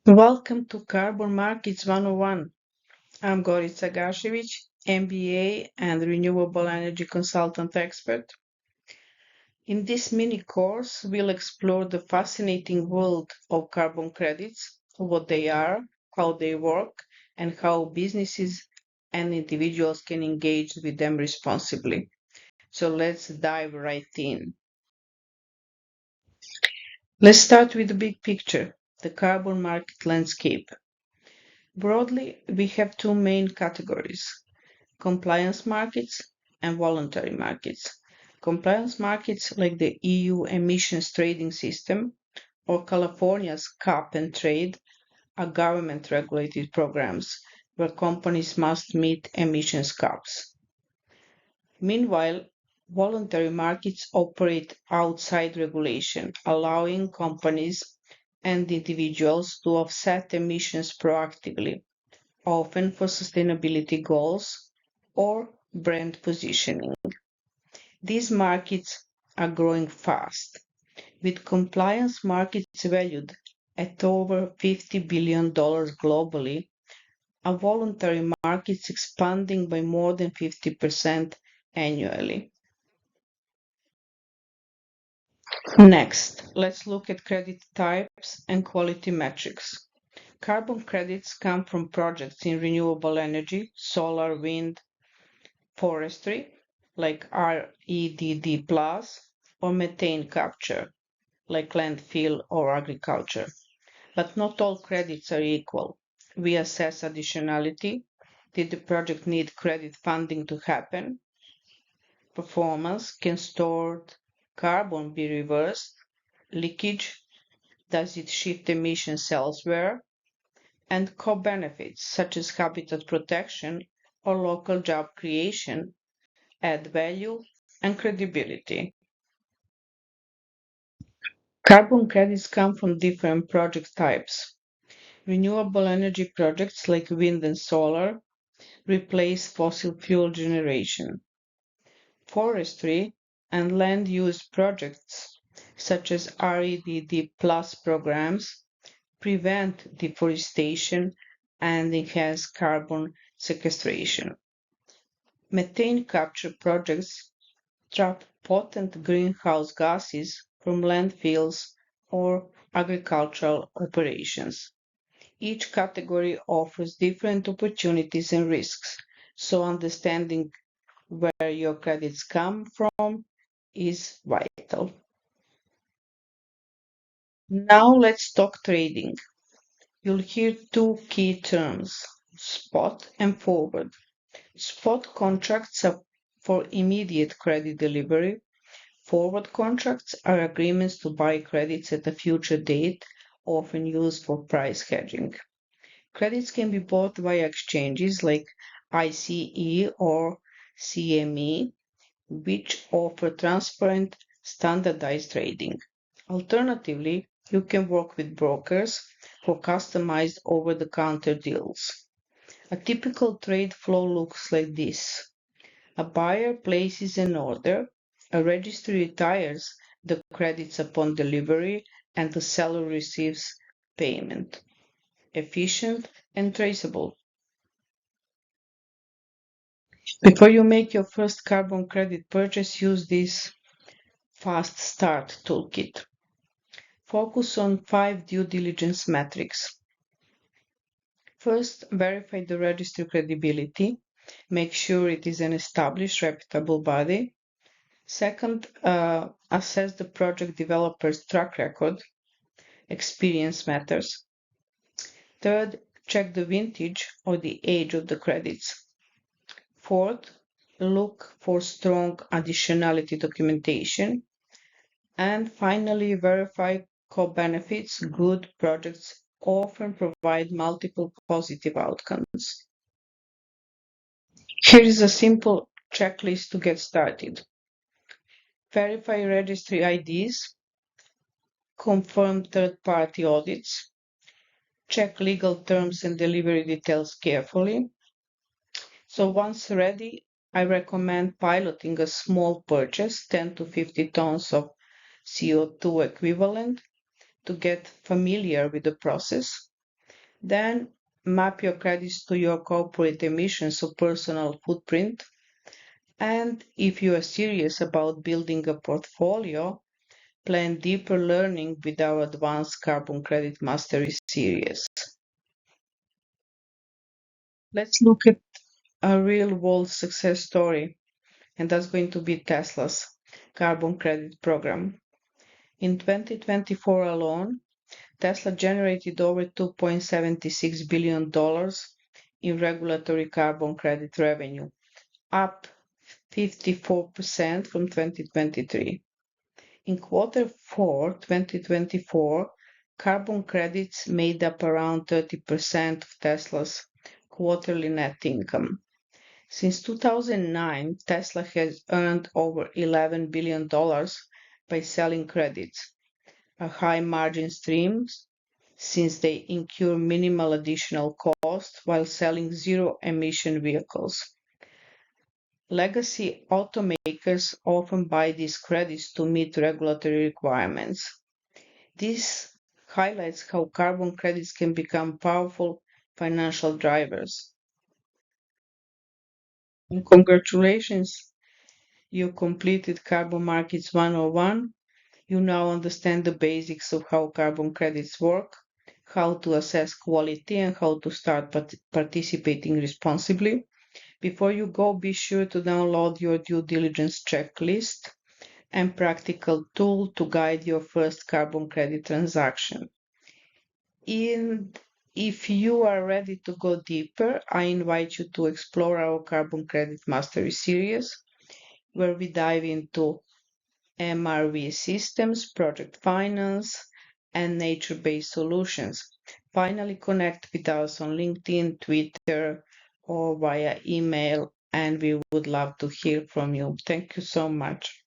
Welcome to Carbon Markets 101. I'm Gorica Gašević, MBA and renewable energy consultant expert. In this mini course, we'll explore the fascinating world of carbon credits, what they are, how they work, and how businesses and individuals can engage with them responsibly. So let's dive right in. Let's start with the big picture, the carbon market landscape. Broadly, we have two main categories: compliance markets and voluntary markets. Compliance markets like the EU emissions trading system or California's cap and trade are government regulated programs where companies must meet emissions caps. Meanwhile, voluntary markets operate outside regulation, allowing companies and individuals to offset emissions proactively, often for sustainability goals or brand positioning. These markets are growing fast, with compliance markets valued at over $50 billion globally, and voluntary markets expanding by more than 50% annually. Next, let's look at credit types and quality metrics. Carbon credits come from projects in renewable energy, solar, wind, forestry, like REDD+, or methane capture, like landfill or agriculture. But not all credits are equal. We assess additionality. Did the project need credit funding to happen? Performance: can stored carbon be reversed? Leakage: does it shift emissions elsewhere? And co-benefits, such as habitat protection or local job creation, add value and credibility. Carbon credits come from different project types. Renewable energy projects like wind and solar replace fossil fuel generation. Forestry and land use projects, such as REDD plus programs, prevent deforestation and enhance carbon sequestration. Methane capture projects trap potent greenhouse gases from landfills or agricultural operations. Each category offers different opportunities and risks, so understanding where your credits come from is vital. Now let's talk trading. You'll hear two key terms: spot and forward. Spot contracts are for immediate credit delivery. Forward contracts are agreements to buy credits at a future date, often used for price hedging. Credits can be bought via exchanges like ICE or CME, which offer transparent, standardized trading. Alternatively, you can work with brokers for customized over-the-counter deals. A typical trade flow looks like this. A buyer places an order, a registry retires the credits upon delivery, and the seller receives payment. Efficient and traceable. Before you make your first carbon credit purchase, use this Fast Start toolkit. Focus on 5 due diligence metrics. First, verify the registry credibility. Make sure it is an established, reputable body. Second, assess the project developer's track record. Experience matters. Third, check the vintage or the age of the credits. Fourth, look for strong additionality documentation. And finally, verify co-benefits. Good projects often provide multiple positive outcomes. Here is a simple checklist to get started. Verify registry IDs, confirm third-party audits, check legal terms and delivery details carefully. So once ready, I recommend piloting a small purchase, 10 to 50 tons of CO2 equivalent, to get familiar with the process. Then map your credits to your corporate emissions or personal footprint. And if you are serious about building a portfolio, plan deeper learning with our Advanced Carbon Credit Mastery series. Let's look at a real world success story, and that's going to be Tesla's carbon credit program. In 2024 alone, Tesla generated over $2.76 billion in regulatory carbon credit revenue, up 54% from 2023. In Q4 2024, carbon credits made up around 30% of Tesla's quarterly net income. Since 2009, Tesla has earned over $11 billion by selling credits, a high margin stream since they incur minimal additional cost while selling zero-emission vehicles. Legacy automakers often buy these credits to meet regulatory requirements. This highlights how carbon credits can become powerful financial drivers. And congratulations, you completed Carbon Markets 101. You now understand the basics of how carbon credits work, how to assess quality, and how to start participating responsibly. Before you go, be sure to download your due diligence checklist and practical tool to guide your first carbon credit transaction. And if you are ready to go deeper, I invite you to explore our Carbon Credit Mastery series, where we dive into MRV systems, project finance, and nature-based solutions. Finally, connect with us on LinkedIn, Twitter, or via email, and we would love to hear from you. Thank you so much.